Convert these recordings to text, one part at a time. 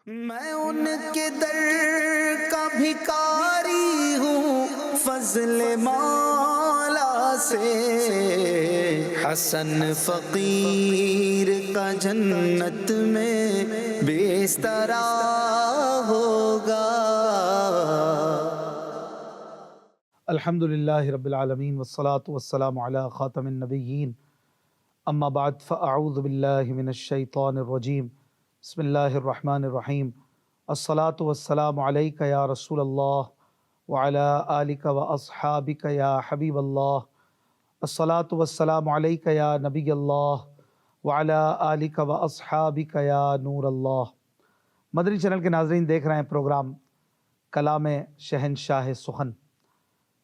میں ان کے در کا بھکاری ہوں، فضل مولا سے حسن فقیر کا جنت میں بسترا ہوگا۔ الحمدللہ رب العالمین والصلاة والسلام علی خاتم النبیین، اما بعد فاعوذ باللہ من الشیطان الرجیم، بسم اللہ الرحمن الرحیم۔ الصلاة والسلام علیک یا رسول اللہ وعلی آلک واصحابک یا حبیب اللہ۔ الصلاة والسلام علیک یا نبی اللہ وعلی آلک واصحابک یا نور اللہ۔ مدنی چینل کے ناظرین، دیکھ رہے ہیں پروگرام کلام شہنشاہ سخن۔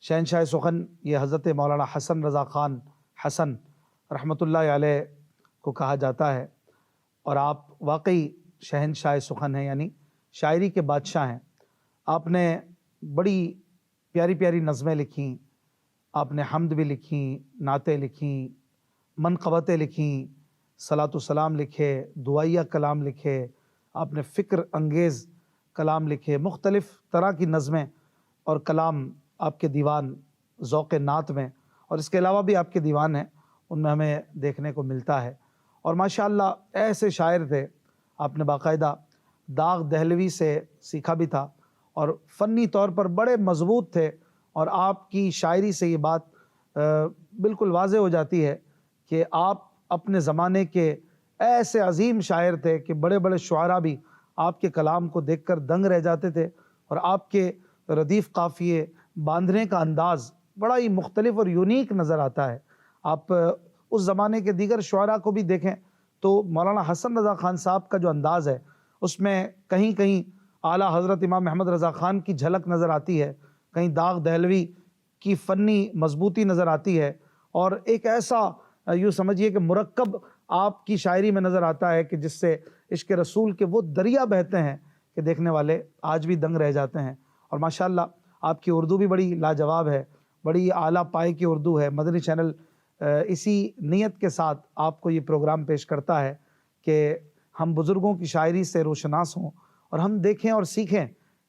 شہنشاہ سخن یہ حضرت مولانا حسن رضا خان حسن رحمۃ اللہ علیہ کو کہا جاتا ہے، اور آپ واقعی شہنشاہ سخن ہیں، یعنی شاعری کے بادشاہ ہیں۔ آپ نے بڑی پیاری پیاری نظمیں لکھیں، آپ نے حمد بھی لکھیں، نعتیں لکھیں، منقبتیں لکھیں، صلاۃ و سلام لکھے، دعائیہ کلام لکھے، آپ نے فکر انگیز کلام لکھے، مختلف طرح کی نظمیں اور کلام آپ کے دیوان ذوق نعت میں، اور اس کے علاوہ بھی آپ کے دیوان ہیں، ان میں ہمیں دیکھنے کو ملتا ہے۔ اور ماشاءاللہ ایسے شاعر تھے، آپ نے باقاعدہ داغ دہلوی سے سیکھا بھی تھا، اور فنی طور پر بڑے مضبوط تھے، اور آپ کی شاعری سے یہ بات بالکل واضح ہو جاتی ہے کہ آپ اپنے زمانے کے ایسے عظیم شاعر تھے کہ بڑے بڑے شعراء بھی آپ کے کلام کو دیکھ کر دنگ رہ جاتے تھے، اور آپ کے ردیف قافیے باندھنے کا انداز بڑا ہی مختلف اور یونیک نظر آتا ہے۔ آپ اس زمانے کے دیگر شعراء کو بھی دیکھیں تو مولانا حسن رضا خان صاحب کا جو انداز ہے، اس میں کہیں کہیں اعلیٰ حضرت امام محمد رضا خان کی جھلک نظر آتی ہے، کہیں داغ دہلوی کی فنی مضبوطی نظر آتی ہے، اور ایک ایسا یوں سمجھیے کہ مرکب آپ کی شاعری میں نظر آتا ہے کہ جس سے عشق رسول کے وہ دریا بہتے ہیں کہ دیکھنے والے آج بھی دنگ رہ جاتے ہیں۔ اور ماشاءاللہ آپ کی اردو بھی بڑی لاجواب ہے، بڑی اعلیٰ پائے کی اردو ہے۔ مدنی چینل اسی نیت کے ساتھ آپ کو یہ پروگرام پیش کرتا ہے کہ ہم بزرگوں کی شاعری سے روشناس ہوں، اور ہم دیکھیں اور سیکھیں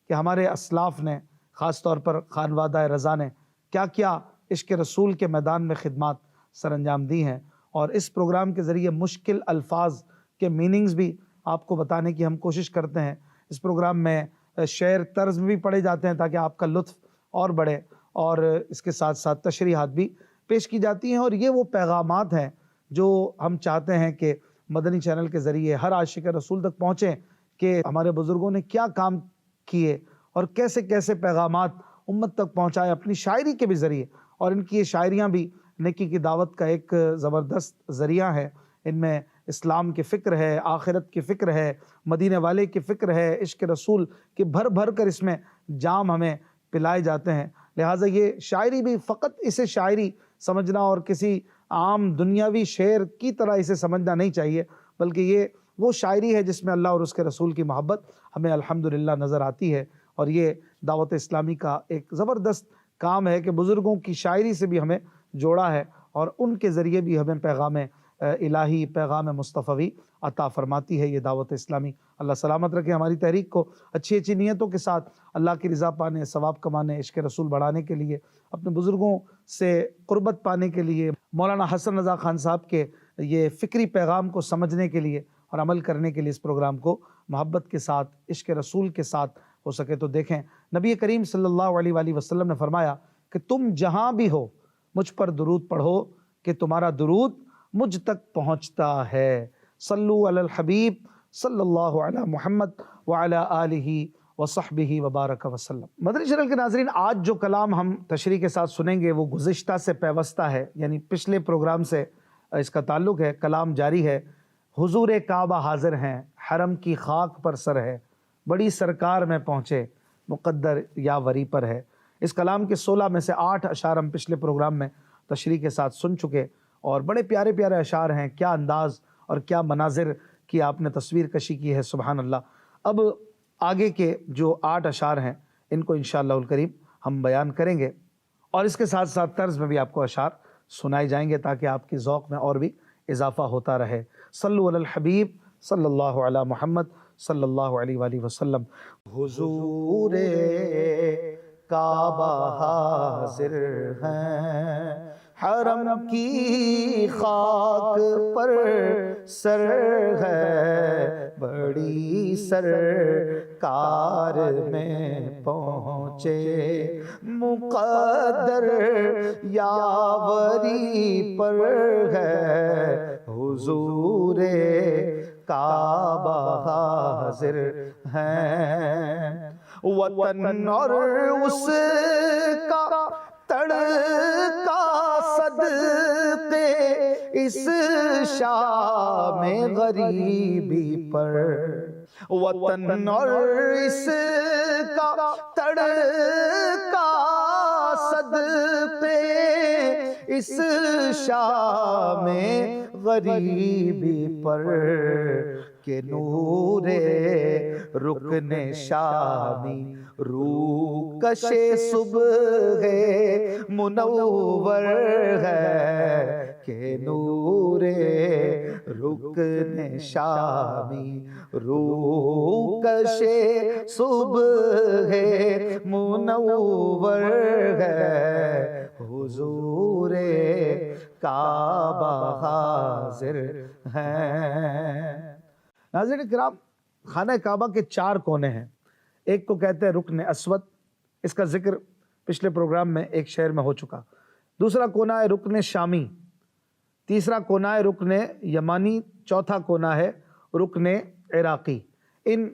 کہ ہمارے اسلاف نے، خاص طور پر خانوادہ رضا نے، کیا کیا عشق رسول کے میدان میں خدمات سر انجام دی ہیں۔ اور اس پروگرام کے ذریعے مشکل الفاظ کے میننگز بھی آپ کو بتانے کی ہم کوشش کرتے ہیں۔ اس پروگرام میں شعر طرز میں بھی پڑھے جاتے ہیں تاکہ آپ کا لطف اور بڑھے، اور اس کے ساتھ ساتھ تشریحات بھی پیش کی جاتی ہیں، اور یہ وہ پیغامات ہیں جو ہم چاہتے ہیں کہ مدنی چینل کے ذریعے ہر عاشق رسول تک پہنچیں کہ ہمارے بزرگوں نے کیا کام کیے اور کیسے کیسے پیغامات امت تک پہنچائے اپنی شاعری کے بھی ذریعے۔ اور ان کی یہ شاعریاں بھی نیکی کی دعوت کا ایک زبردست ذریعہ ہے۔ ان میں اسلام کی فکر ہے، آخرت کی فکر ہے، مدینے والے کی فکر ہے، عشق رسول کے بھر بھر کر اس میں جام ہمیں پلائے جاتے ہیں۔ لہٰذا یہ شاعری بھی فقط اسے شاعری سمجھنا اور کسی عام دنیاوی شعر کی طرح اسے سمجھنا نہیں چاہیے، بلکہ یہ وہ شاعری ہے جس میں اللہ اور اس کے رسول کی محبت ہمیں الحمدللہ نظر آتی ہے۔ اور یہ دعوت اسلامی کا ایک زبردست کام ہے کہ بزرگوں کی شاعری سے بھی ہمیں جوڑا ہے، اور ان کے ذریعے بھی ہمیں پیغام الہی، پیغام مصطفی عطا فرماتی ہے یہ دعوت اسلامی۔ اللہ سلامت رکھے ہماری تحریک کو، اچھی اچھی نیتوں کے ساتھ اللہ کی رضا پانے، ثواب کمانے، عشق رسول بڑھانے کے لیے، اپنے بزرگوں سے قربت پانے کے لیے، مولانا حسن رضا خان صاحب کے یہ فکری پیغام کو سمجھنے کے لیے اور عمل کرنے کے لیے اس پروگرام کو محبت کے ساتھ، عشق رسول کے ساتھ ہو سکے تو دیکھیں۔ نبی کریم صلی اللہ علیہ وآلہ وسلم نے فرمایا کہ تم جہاں بھی ہو مجھ پر درود پڑھو کہ تمہارا درود مجھ تک پہنچتا ہے۔ صلو علی الحبیب صلی اللہ علی محمد وعلی آلہ وصحبہ وبارک وسلم۔ مدنی چینل کے ناظرین، آج جو کلام ہم تشریح کے ساتھ سنیں گے وہ گزشتہ سے پیوستہ ہے، یعنی پچھلے پروگرام سے اس کا تعلق ہے، کلام جاری ہے۔ حضور کعبہ حاضر ہیں، حرم کی خاک پر سر ہے، بڑی سرکار میں پہنچے، مقدر یا وری پر ہے۔ اس کلام کے 16 میں سے 8 اشعار ہم پچھلے پروگرام میں تشریح کے ساتھ سن چکے، اور بڑے پیارے پیارے اشعار ہیں۔ کیا انداز اور کیا مناظر کی آپ نے تصویر کشی کی ہے، سبحان اللہ۔ اب آگے کے جو 8 اشعار ہیں ان کو انشاءاللہ الکریم ہم بیان کریں گے، اور اس کے ساتھ ساتھ طرز میں بھی آپ کو اشعار سنائے جائیں گے تاکہ آپ کی ذوق میں اور بھی اضافہ ہوتا رہے۔ صلو علی الحبیب صلی اللہ علی محمد صلی اللہ علیہ وآلہ وسلم۔ حضور کعبہ حاضر ہیں، حرم کی خاک پر سر ہے، بڑی سرکار میں پہنچے مقدر یاوری پر ہے، حضور کعبہ حاضر ہیں، وطن اور اس کا تڑکا صدقے اس شام غریبی پر، وطن اور اس کا تڑکا صدقے اس شام غریبی پر، کہ نور رکن شامی روکش صبح منور ہے، کہ نور رکن شامی روکش صبح منور ہے، حضور کعبہ حاضر ہیں۔ ناظرین کرام، خانہ کعبہ کے 4 کونے ہیں۔ ایک کو کہتے ہیں رکن اسود، اس کا ذکر پچھلے پروگرام میں ایک شہر میں ہو چکا۔ دوسرا کونا ہے رکن شامی، تیسرا کونا ہے رکن یمانی، چوتھا کونا ہے رکن عراقی۔ ان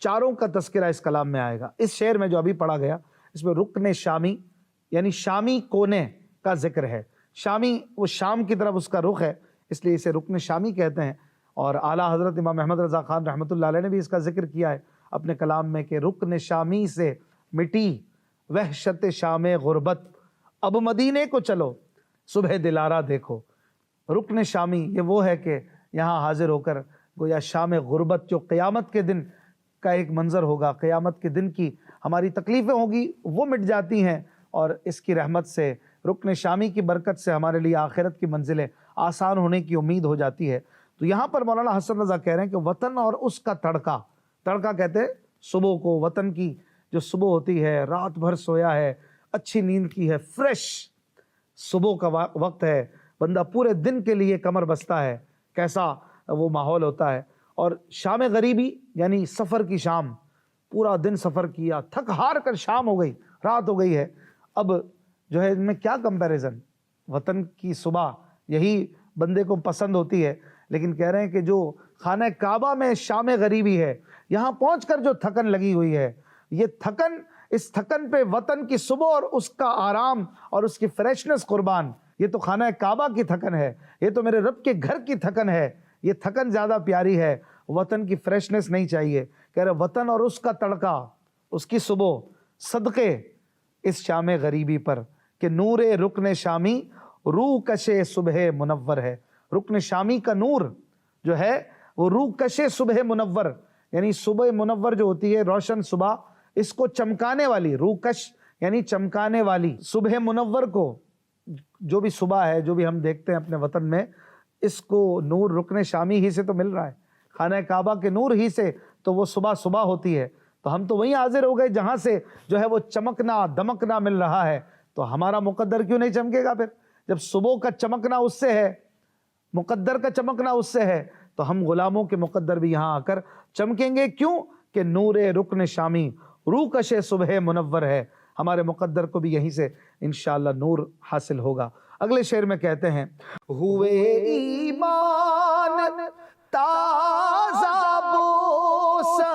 چاروں کا تذکرہ اس کلام میں آئے گا۔ اس شعر میں جو ابھی پڑھا گیا اس میں رکن شامی یعنی شامی کونے کا ذکر ہے۔ شامی وہ شام کی طرف اس کا رخ ہے، اس لیے اسے رکن شامی کہتے ہیں۔ اور اعلیٰ حضرت امام احمد رضا خان رحمۃ اللہ علیہ نے بھی اس کا ذکر کیا ہے اپنے کلام میں کہ رکن شامی سے مٹی وحشت شام غربت، اب مدینے کو چلو صبح دلارہ دیکھو۔ رکن شامی یہ وہ ہے کہ یہاں حاضر ہو کر گویا شام غربت جو قیامت کے دن کا ایک منظر ہوگا، قیامت کے دن کی ہماری تکلیفیں ہوگی وہ مٹ جاتی ہیں، اور اس کی رحمت سے رکن شامی کی برکت سے ہمارے لیے آخرت کی منزلیں آسان ہونے کی امید ہو جاتی ہے۔ تو یہاں پر مولانا حسن رضا کہہ رہے ہیں کہ وطن اور اس کا تڑکا، تڑکا کہتے ہیں صبح کو، وطن کی جو صبح ہوتی ہے، رات بھر سویا ہے، اچھی نیند کی ہے، فریش صبح کا وقت ہے، بندہ پورے دن کے لیے کمر بستہ ہے، کیسا وہ ماحول ہوتا ہے۔ اور شام غریبی یعنی سفر کی شام، پورا دن سفر کیا، تھک ہار کر شام ہو گئی، رات ہو گئی ہے، اب جو ہے ان میں کیا کمپیریزن، وطن کی صبح یہی بندے کو پسند ہوتی ہے، لیکن کہہ رہے ہیں کہ جو خانہ کعبہ میں شام غریبی ہے، یہاں پہنچ کر جو تھکن لگی ہوئی ہے، یہ تھکن، اس تھکن پہ وطن کی صبح اور اس کا آرام اور اس کی فریشنس قربان، یہ تو خانہ کعبہ کی تھکن ہے، یہ تو میرے رب کے گھر کی تھکن ہے، یہ تھکن زیادہ پیاری ہے، وطن کی فریشنس نہیں چاہیے۔ کہہ رہے وطن اور اس کا تڑکا، اس کی صبح صدقے اس شام غریبی پر، کہ نور رکن شامی روح کش صبح منور ہے۔ رکن شامی کا نور جو ہے وہ روح کش صبح منور، یعنی صبح منور جو ہوتی ہے روشن صبح، اس کو چمکانے والی، روح کش یعنی چمکانے والی صبح منور کو، جو بھی صبح ہے جو بھی ہم دیکھتے ہیں اپنے وطن میں، اس کو نور رکن شامی ہی سے تو مل رہا ہے، خانہ کعبہ کے نور ہی سے تو وہ صبح صبح ہوتی ہے۔ تو ہم تو وہیں حاضر ہو گئے جہاں سے جو ہے وہ چمکنا دمکنا مل رہا ہے، تو ہمارا مقدر کیوں نہیں چمکے گا پھر؟ جب صبح کا چمکنا اس سے ہے، مقدر کا چمکنا اس سے ہے، تو ہم غلاموں کے مقدر بھی یہاں آ کر چمکیں گے۔ کیوں کہ نور رکن شامی روح کش صبح منور ہے، ہمارے مقدر کو بھی یہیں سے انشاءاللہ نور حاصل ہوگا۔ اگلے شعر میں کہتے ہیں ہوئے ایمان تازہ بوسے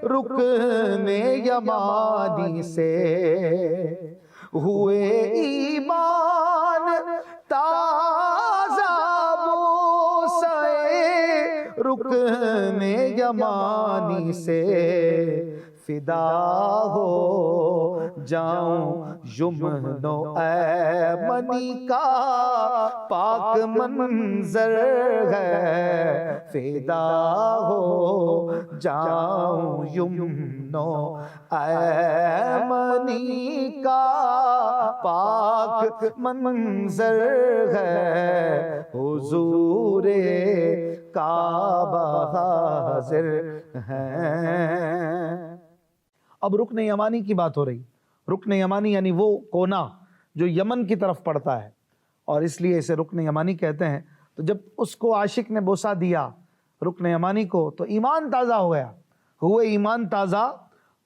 رکن یمانی سے، ہوئے ایمان تازہ بوسے رکن یمانی سے، فدا ہو جاؤں یمن و ایمنی کا پاک منظر ہے، فدا ہو جاؤں یمن و ایمنی کا پاک منظر ہے، حضور کعبہ حاضر ہیں۔ اب رکن یمانی کی بات ہو رہی۔ رکن یمانی یعنی وہ کونا جو یمن کی طرف پڑتا ہے، اور اس لیے اسے رکن یمانی کہتے ہیں۔ تو جب اس کو عاشق نے بوسہ دیا رکن یمانی کو تو ایمان تازہ ہو گیا، ہوئے ایمان تازہ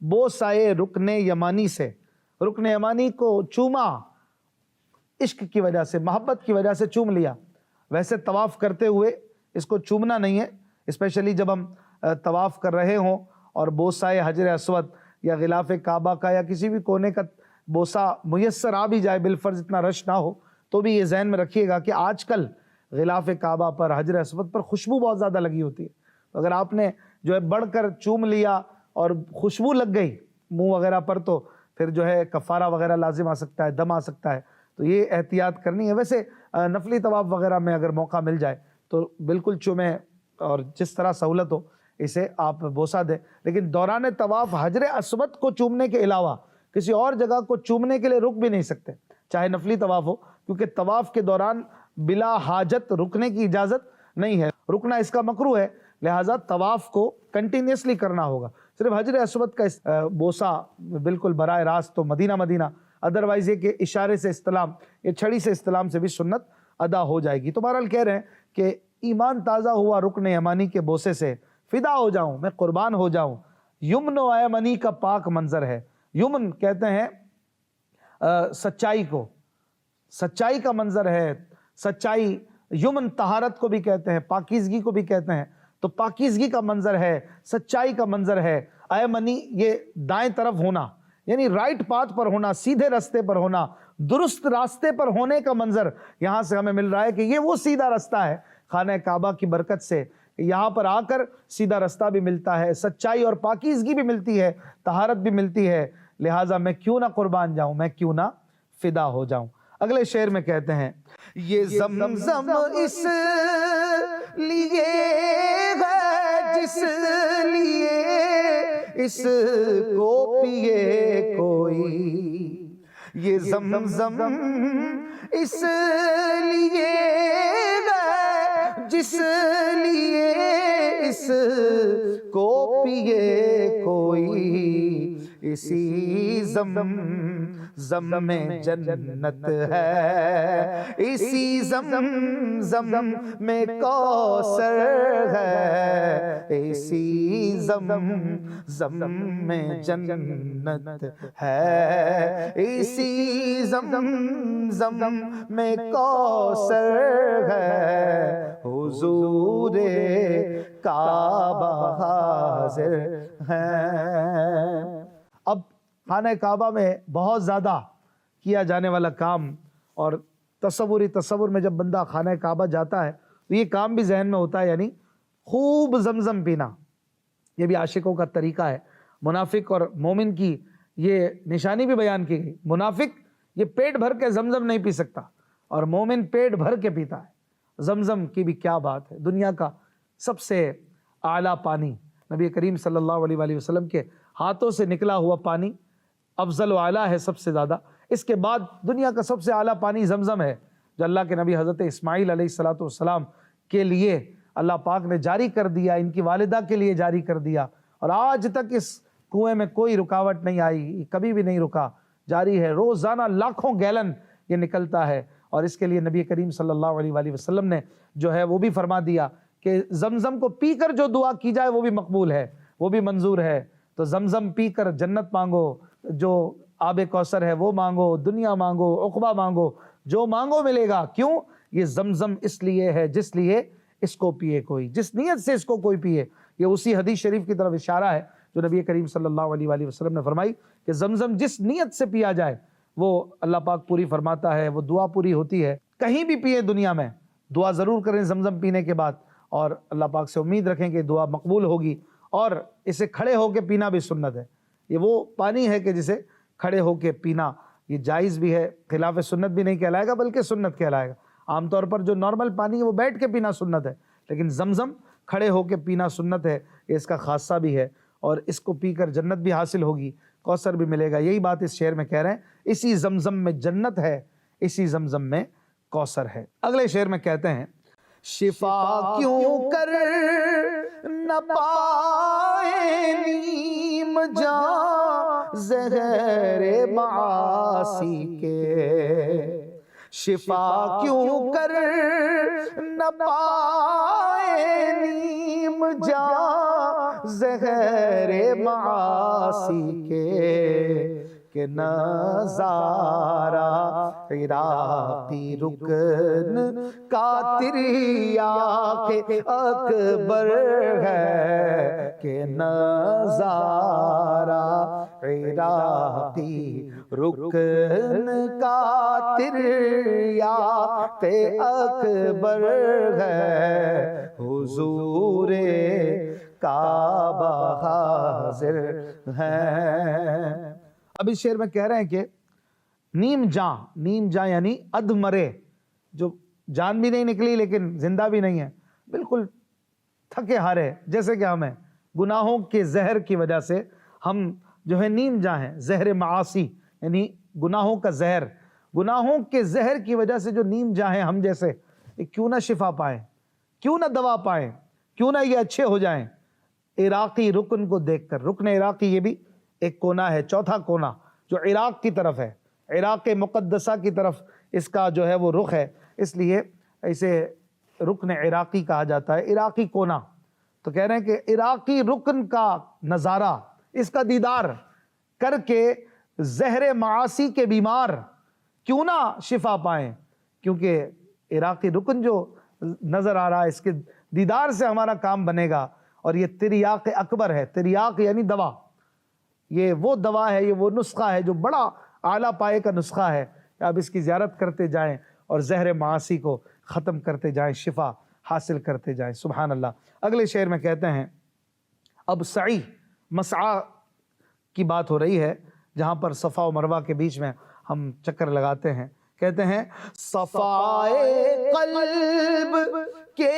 بوسائے رکن یمانی سے۔ رکن یمانی کو چوما، عشق کی وجہ سے، محبت کی وجہ سے چوم لیا۔ ویسے طواف کرتے ہوئے اس کو چومنا نہیں ہے، اسپیشلی جب ہم طواف کر رہے ہوں اور بوسائے حجر اسود یا غلاف کعبہ کا یا کسی بھی کونے کا بوسہ میسر آ بھی جائے، بالفرض اتنا رش نہ ہو، تو بھی یہ ذہن میں رکھیے گا کہ آج کل غلاف کعبہ پر، حجر اسود پر خوشبو بہت زیادہ لگی ہوتی ہے۔ اگر آپ نے جو ہے بڑھ کر چوم لیا اور خوشبو لگ گئی منہ وغیرہ پر تو پھر جو ہے کفارہ وغیرہ لازم آ سکتا ہے، دم آ سکتا ہے، تو یہ احتیاط کرنی ہے۔ ویسے نفلی طواف وغیرہ میں اگر موقع مل جائے تو بالکل چومیں اور جس طرح سہولت ہو اسے آپ بوسہ دیں، لیکن دوران طواف حجر اسود کو چومنے کے علاوہ کسی اور جگہ کو چومنے کے لیے رک بھی نہیں سکتے، چاہے نفلی طواف ہو، کیونکہ طواف کے دوران بلا حاجت رکنے کی اجازت نہیں ہے، رکنا اس کا مکروہ ہے، لہٰذا طواف کو کنٹینیوسلی کرنا ہوگا۔ صرف حجر اسود کا بوسہ بالکل براہ راست تو مدینہ، ادروائز یہ کہ اشارے سے استلام یا چھڑی سے استلام سے بھی سنت ادا ہو جائے گی۔ تو بہرحال کہہ رہے ہیں کہ ایمان تازہ ہوا رکن یمانی کے بوسے سے، فدا ہو جاؤں، میں قربان ہو جاؤں۔ یمن و ایمنی کا پاک منظر ہے۔ یمن کہتے ہیں سچائی کو، سچائی کا منظر ہے، سچائی۔ یمن طہارت کو بھی کہتے ہیں، پاکیزگی کو بھی کہتے ہیں، تو پاکیزگی کا منظر ہے، سچائی کا منظر ہے۔ ایمنی یہ دائیں طرف ہونا، یعنی رائٹ پاتھ پر ہونا، سیدھے راستے پر ہونا، درست راستے پر ہونے کا منظر یہاں سے ہمیں مل رہا ہے کہ یہ وہ سیدھا راستہ ہے خانہ کعبہ کی برکت سے۔ یہاں پر آ کر سیدھا راستہ بھی ملتا ہے، سچائی اور پاکیزگی بھی ملتی ہے، طہارت بھی ملتی ہے، لہٰذا میں کیوں نہ قربان جاؤں، میں کیوں نہ فدا ہو جاؤں۔ اگلے شعر میں کہتے ہیں یہ زمزم اس لیے ہے جس لیے اس کو پیے کوئی، یہ زمزم اس لیے ہے جس لیے اس کو پیے کوئی، اسی زم میں جنت ہے، اسی زم میں کوثر ہے، اسی زم میں جنت ہے، اسی زم میں کوثر ہے، حضور کعبہ حاضر ہیں۔ اب خانہ کعبہ میں بہت زیادہ کیا جانے والا کام، اور تصور میں جب بندہ خانہ کعبہ جاتا ہے تو یہ کام بھی ذہن میں ہوتا ہے، یعنی خوب زمزم پینا۔ یہ بھی عاشقوں کا طریقہ ہے۔ منافق اور مومن کی یہ نشانی بھی بیان کی گئی۔ منافق یہ پیٹ بھر کے زمزم نہیں پی سکتا، اور مومن پیٹ بھر کے پیتا ہے۔ زمزم کی بھی کیا بات ہے، دنیا کا سب سے اعلیٰ پانی، نبی کریم صلی اللہ علیہ وآلہ وسلم کے ہاتھوں سے نکلا ہوا پانی افضل و اعلیٰ ہے سب سے زیادہ۔ اس کے بعد دنیا کا سب سے اعلیٰ پانی زمزم ہے، جو اللہ کے نبی حضرت اسماعیل علیہ السلام کے لیے اللہ پاک نے جاری کر دیا، ان کی والدہ کے لیے جاری کر دیا، اور آج تک اس کنویں میں کوئی رکاوٹ نہیں آئی، کبھی بھی نہیں رکا، جاری ہے، روزانہ لاکھوں گیلن یہ نکلتا ہے۔ اور اس کے لیے نبی کریم صلی اللہ علیہ وآلہ وسلم نے جو ہے وہ بھی فرما دیا کہ زمزم کو پی کر جو دعا کی جائے وہ بھی مقبول ہے، وہ بھی منظور ہے۔ تو زمزم پی کر جنت مانگو، جو آب کوثر ہے وہ مانگو، دنیا مانگو، عقبہ مانگو، جو مانگو ملے گا۔ کیوں؟ یہ زمزم اس لیے ہے جس لیے اس کو پیے کوئی، جس نیت سے اس کو کوئی پیے۔ یہ اسی حدیث شریف کی طرف اشارہ ہے جو نبی کریم صلی اللہ علیہ وآلہ وسلم نے فرمائی کہ زمزم جس نیت سے پیا جائے وہ اللہ پاک پوری فرماتا ہے، وہ دعا پوری ہوتی ہے۔ کہیں بھی پیے دنیا میں، دعا ضرور کریں زمزم پینے کے بعد، اور اللہ پاک سے امید رکھیں کہ دعا مقبول ہوگی۔ اور اسے کھڑے ہو کے پینا بھی سنت ہے۔ یہ وہ پانی ہے کہ جسے کھڑے ہو کے پینا یہ جائز بھی ہے، خلاف سنت بھی نہیں کہلائے گا بلکہ سنت کہلائے گا۔ عام طور پر جو نارمل پانی ہے وہ بیٹھ کے پینا سنت ہے، لیکن زمزم کھڑے ہو کے پینا سنت ہے، یہ اس کا خاصہ بھی ہے، اور اس کو پی کر جنت بھی حاصل ہوگی، کوثر بھی ملے گا۔ یہی بات اس شعر میں کہہ رہے ہیں، اسی زمزم میں جنت ہے، اسی زمزم میں کوثر ہے۔ اگلے شعر میں کہتے ہیں شفا کیوں کر نہ پائے نیم جاں زہر معاصی کے، شفا کیوں کر نہ پائے نیم جاں زہر معاصی کے، کہ نظارہ عراقی رکن کا تریاق اکبر ہے، کہ نظارہ عراقی رکن کا تریاق اکبر ہے، حضور کعبہ حاضر ہیں۔ اب اس شعر میں کہہ رہے ہیں کہ نیم جاں یعنی ادھ مرے، جو جان بھی نہیں نکلی لیکن زندہ بھی نہیں ہے، بالکل تھکے ہارے جیسے کہ ہمیں گناہوں کے زہر کی وجہ سے ہم جو ہے نیم جاں ہیں، زہر معاصی یعنی گناہوں کا زہر، گناہوں کے زہر کی وجہ سے جو نیم جاں ہیں ہم جیسے، کیوں نہ شفا پائیں، کیوں نہ دوا پائیں، کیوں نہ یہ اچھے ہو جائیں عراقی رکن کو دیکھ کر۔ رکن عراقی یہ بھی ایک کونا ہے، چوتھا کونا جو عراق کی طرف ہے، عراق مقدسہ کی طرف اس کا جو ہے وہ رخ ہے، اس لیے اسے رکن عراقی کہا جاتا ہے، عراقی کونا۔ تو کہہ رہے ہیں کہ عراقی رکن کا نظارہ، اس کا دیدار کر کے زہر معاصی کے بیمار کیوں نہ شفا پائیں، کیونکہ عراقی رکن جو نظر آ رہا ہے اس کے دیدار سے ہمارا کام بنے گا، اور یہ تریاق اکبر ہے، تریاق یعنی دوا، یہ وہ دوا ہے، یہ وہ نسخہ ہے جو بڑا اعلیٰ پائے کا نسخہ ہے، آپ اس کی زیارت کرتے جائیں اور زہر معاصی کو ختم کرتے جائیں، شفا حاصل کرتے جائیں۔ سبحان اللہ۔ اگلے شعر میں کہتے ہیں، اب سعی مسعی کی بات ہو رہی ہے، جہاں پر صفا و مروہ کے بیچ میں ہم چکر لگاتے ہیں، کہتے ہیں صفائے قلب کے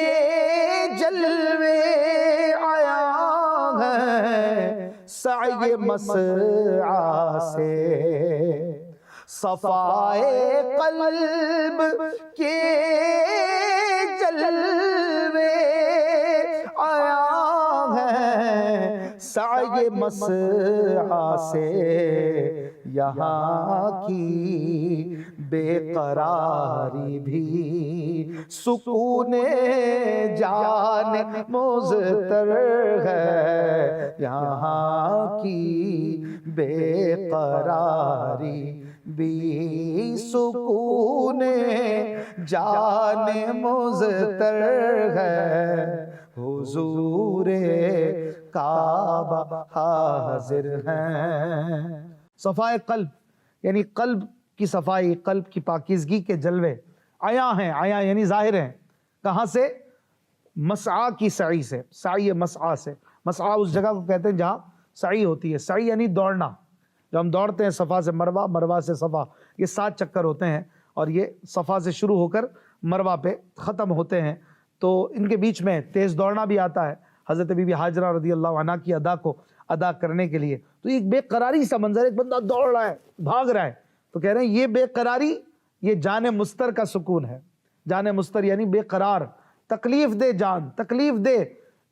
جلوے آیا ہے سعی مسعی سے، صفائے قلب کے جلوے آیا ہے سعی مسعی سے، یہاں کی بے قراری بھی سکون جان مضطر ہے، یہاں کی بے قراری بھی سکون جان مضطر ہے، حضور کعبہ حاضر ہیں۔ صفائے قلب یعنی قلب کی صفائی، قلب کی پاکیزگی کے جلوے آیا ہیں، آیا یعنی ظاہر ہیں، کہاں سے؟ مسعی کی سعی سے، سعی مسعی سے۔ مسعی اس جگہ کو کہتے ہیں جہاں سعی ہوتی ہے، سعی یعنی دوڑنا، جو ہم دوڑتے ہیں صفا سے مروہ، مروہ سے صفا، یہ 7 چکر ہوتے ہیں، اور یہ صفا سے شروع ہو کر مروہ پہ ختم ہوتے ہیں، تو ان کے بیچ میں تیز دوڑنا بھی آتا ہے، حضرت بی بی ہاجرہ رضی اللہ عنہ کی ادا کو ادا کرنے کے لیے۔ تو ایک بے قراری سا منظر، ایک بندہ دوڑ رہا ہے، بھاگ رہا ہے، تو کہہ رہے ہیں یہ بے قراری یہ جان مستر کا سکون ہے۔ جان مستر یعنی بے قرار، تکلیف دہ جان، تکلیف دہ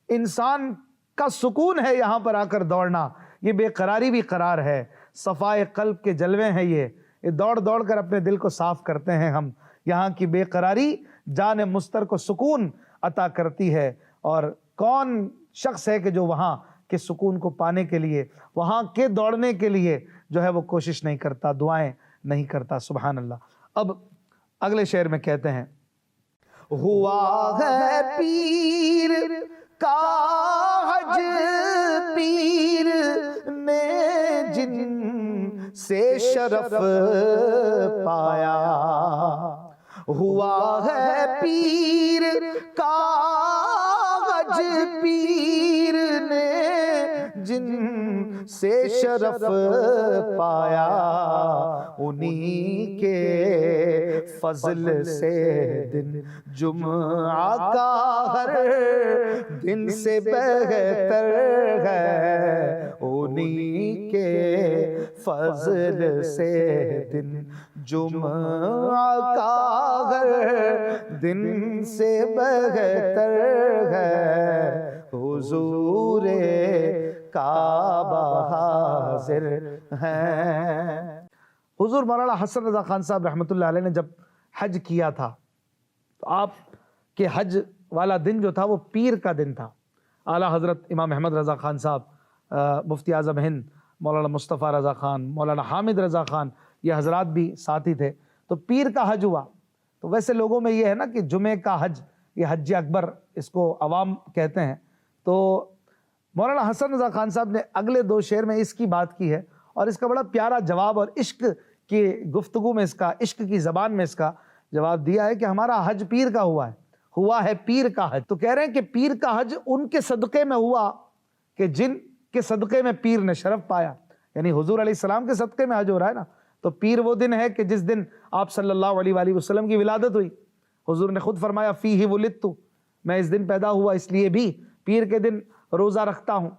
انسان کا سکون ہے یہاں پر آ کر دوڑنا، یہ بے قراری بھی قرار ہے۔ صفائے قلب کے جلوے ہیں یہ دوڑ دوڑ کر اپنے دل کو صاف کرتے ہیں ہم، یہاں کی بے قراری جان مستر کو سکون عطا کرتی ہے۔ اور کون شخص ہے کہ جو وہاں کے سکون کو پانے کے لیے، وہاں کے دوڑنے کے لیے جو ہے وہ کوشش نہیں کرتا، دعائیں نہیں کرتا۔ سبحان اللہ۔ اب اگلے شعر میں کہتے ہیں، ہوا ہے پیر کا حج پیر نے جن سے شرف پایا، ہوا ہے پیر کا حج پیر نے جن سے شرف پایا، انہی کے فضل سے دن جمعہ کا ہر دن سے بہتر ہے، انہی کے فضل سے دن جمعہ کا ہر دن سے بہتر ہے، حضور کعبہ حاضر ہیں۔ حضور مولانا حسن رضا خان صاحب رحمۃ اللہ علیہ نے جب حج کیا تھا تو آپ کے حج والا دن جو تھا وہ پیر کا دن تھا۔ اعلیٰ حضرت امام احمد رضا خان صاحب، مفتی اعظم ہند مولانا مصطفیٰ رضا خان، مولانا حامد رضا خان، یہ حضرات بھی ساتھی تھے، تو پیر کا حج ہوا۔ تو ویسے لوگوں میں یہ ہے نا کہ جمعے کا حج، یہ حج اکبر اس کو عوام کہتے ہیں، تو مولانا حسن رضا خان صاحب نے اگلے 2 شعر میں اس کی بات کی ہے، اور اس کا بڑا پیارا جواب، اور عشق کی گفتگو میں اس کا، عشق کی زبان میں اس کا جواب دیا ہے کہ ہمارا حج پیر کا ہوا ہے پیر کا حج۔ تو کہہ رہے ہیں کہ پیر کا حج ان کے صدقے میں ہوا کہ جن کے صدقے میں پیر نے شرف پایا، یعنی حضور علیہ السلام کے صدقے میں حج ہو رہا ہے نا۔ تو پیر وہ دن ہے کہ جس دن آپ صلی اللہ علیہ وآلہ وسلم کی ولادت ہوئی، حضور نے خود فرمایا فیہ ولدت، میں اس دن پیدا ہوا، اس لیے بھی پیر کے دن روزہ رکھتا ہوں۔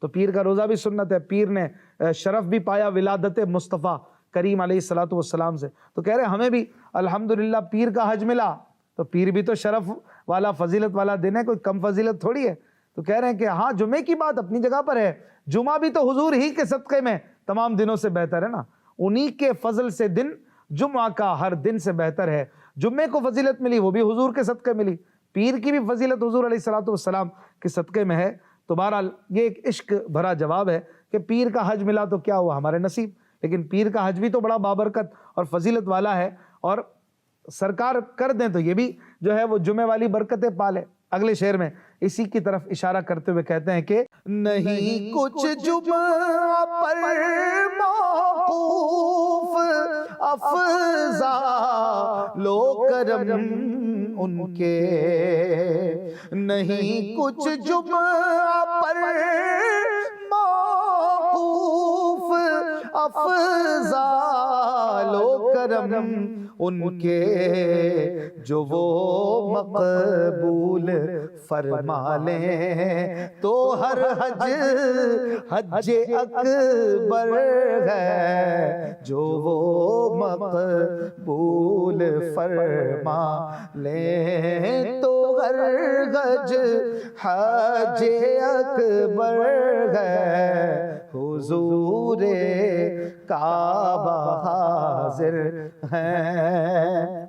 تو پیر کا روزہ بھی سنت ہے، پیر نے شرف بھی پایا ولادت مصطفیٰ کریم علیہ الصلوۃ والسلام سے۔ تو کہہ رہے ہمیں بھی الحمدللہ پیر کا حج ملا، تو پیر بھی تو شرف والا فضیلت والا دن ہے، کوئی کم فضیلت تھوڑی ہے۔ تو کہہ رہے ہیں کہ ہاں جمعے کی بات اپنی جگہ پر ہے، جمعہ بھی تو حضور ہی کے صدقے میں تمام دنوں سے بہتر ہے نا، انہی کے فضل سے دن جمعہ کا ہر دن سے بہتر ہے۔ جمعے کو فضیلت ملی وہ بھی حضور کے صدقے ملی، پیر کی بھی فضیلت حضور علیہ الصلوۃ والسلام کے صدقے میں ہے۔ تو بہرحال یہ ایک عشق بھرا جواب ہے کہ پیر کا حج ملا تو کیا ہوا ہمارے نصیب، لیکن پیر کا حج بھی تو بڑا بابرکت اور فضیلت والا ہے، اور سرکار کر دیں تو یہ بھی جو ہے وہ جمعے والی برکتیں پالے۔ اگلے شعر میں اسی کی طرف اشارہ کرتے ہوئے کہتے ہیں کہ نہیں کچھ جمعہ پر موقوف افضا لو کرم ان کے، نہیں کچھ جمعہ پر موقوف افضا لو کرم ان کے، جو وہ مقبول فرما لیں تو ہر حج اکبر ہے، جو وہ مقبول فرما لیں تو ہر حج اکبر ہے، حضور کعبہ حاضر ہیں۔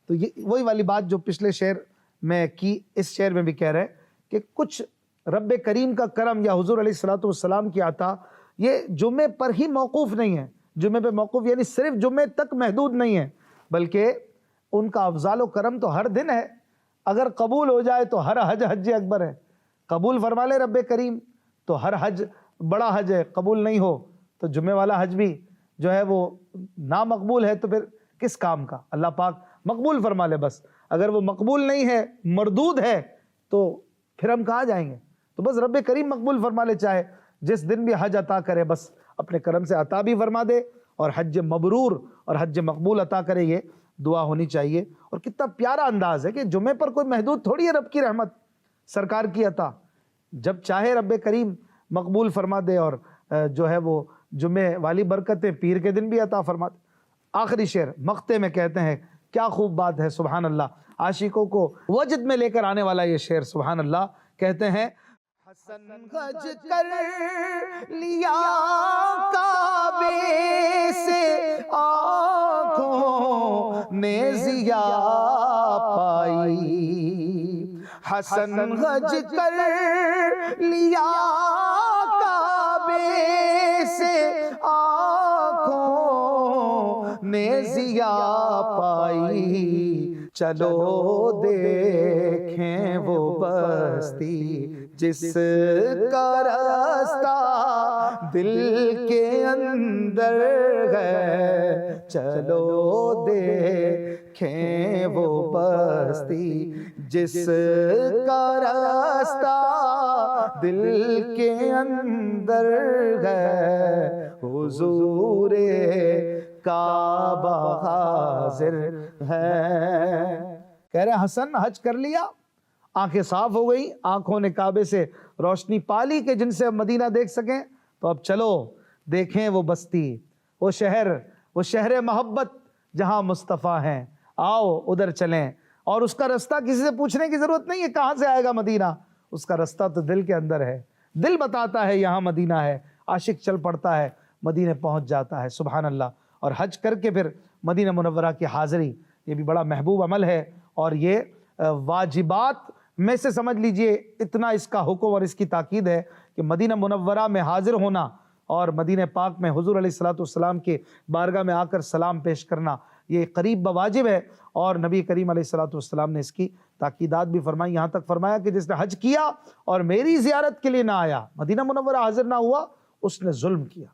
تو یہ وہی والی بات جو پچھلے شعر میں کی، اس شعر میں بھی کہہ رہے ہیں کہ کچھ رب کریم کا کرم یا حضور علیہ الصلوۃ والسلام کی عطا یہ جمعے پر ہی موقوف نہیں ہے، جمعے پہ موقوف یعنی صرف جمعے تک محدود نہیں ہے، بلکہ ان کا افضال و کرم تو ہر دن ہے۔ اگر قبول ہو جائے تو ہر حج حج اکبر ہے، قبول فرما لے رب کریم تو ہر حج بڑا حج ہے، قبول نہیں ہو تو جمعے والا حج بھی جو ہے وہ نامقبول ہے، تو پھر کس کام کا؟ اللہ پاک مقبول فرما لے بس۔ اگر وہ مقبول نہیں ہے، مردود ہے، تو پھر ہم کہاں جائیں گے؟ تو بس رب کریم مقبول فرما لے، چاہے جس دن بھی حج عطا کرے بس اپنے کرم سے عطا بھی فرما دے، اور حج مبرور اور حج مقبول عطا کرے، یہ دعا ہونی چاہیے۔ اور کتنا پیارا انداز ہے کہ جمعے پر کوئی محدود تھوڑی ہے رب کی رحمت، سرکار کی عطا، جب چاہے رب کریم مقبول فرما دے، اور جو ہے وہ جمعے والی برکتیں پیر کے دن بھی عطا فرما دے۔ آخری شعر مقطع میں کہتے ہیں، کیا خوب بات ہے، سبحان اللہ، عاشقوں کو وجد میں لے کر آنے والا یہ شعر، سبحان اللہ۔ کہتے ہیں حسن حج کر لیا کعبے سے آنکھوں نے ضیا پائی، حسن حج کر لیا کعبے سے آنکھوں نے ضیا پائی، چلو دیکھیں وہ بستی جس کا راستہ دل کے اندر ہے، چلو دیکھیں وہ بستی جس کا راستہ دل کے اندر ہے، حضور کعبہ حاضر ہے۔ کہہ رہے ہیں حسن حج کر لیا، آنکھیں صاف ہو گئی، آنکھوں نے کعبے سے روشنی پالی کہ جن سے اب مدینہ دیکھ سکیں، تو اب چلو دیکھیں وہ بستی، وہ شہر محبت جہاں مصطفیٰ ہیں، آؤ ادھر چلیں۔ اور اس کا رستہ کسی سے پوچھنے کی ضرورت نہیں ہے کہاں سے آئے گا مدینہ، اس کا رستہ تو دل کے اندر ہے، دل بتاتا ہے یہاں مدینہ ہے، عاشق چل پڑتا ہے، مدینہ پہنچ جاتا ہے۔ سبحان اللہ۔ اور حج کر کے پھر مدینہ منورہ کی حاضری، یہ بھی بڑا محبوب عمل ہے، اور یہ واجبات میں سے سمجھ لیجئے اتنا اس کا حکم اور اس کی تاکید ہے کہ مدینہ منورہ میں حاضر ہونا اور مدینہ پاک میں حضور علیہ الصلوۃ والسلام کے بارگاہ میں آ کر سلام پیش کرنا یہ قریب بواجب ہے۔ اور نبی کریم علیہ الصلوۃ والسلام نے اس کی تاکیدات بھی فرمائی، یہاں تک فرمایا کہ جس نے حج کیا اور میری زیارت کے لیے نہ آیا، مدینہ منورہ حاضر نہ ہوا، اس نے ظلم کیا۔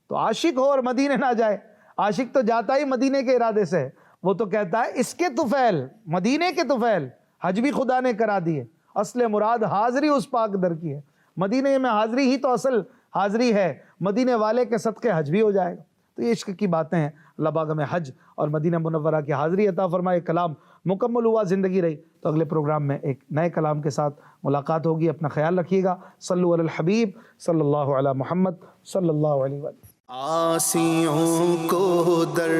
تو عاشق ہو اور مدینہ نہ جائے، عاشق تو جاتا ہی مدینے کے ارادے سے، وہ تو کہتا ہے اس کے طفیل، مدینے کے طفیل، حج بھی خدا نے کرا دیے، اصل مراد حاضری اس پاک در کی ہے، مدینے میں حاضری ہی تو اصل حاضری ہے، مدینے والے کے صدقے حج بھی ہو جائے گا۔ تو یہ عشق کی باتیں ہیں۔ اللہ پاک ہمیں حج اور مدینہ منورہ کی حاضری عطا فرمائے۔ کلام مکمل ہوا، زندگی رہی تو اگلے پروگرام میں ایک نئے کلام کے ساتھ ملاقات ہوگی۔ اپنا خیال رکھیے گا۔ صلو علی الحبیب صلی اللہ علی محمد صلی اللہ علیہ وسلم۔ آسیوں کو در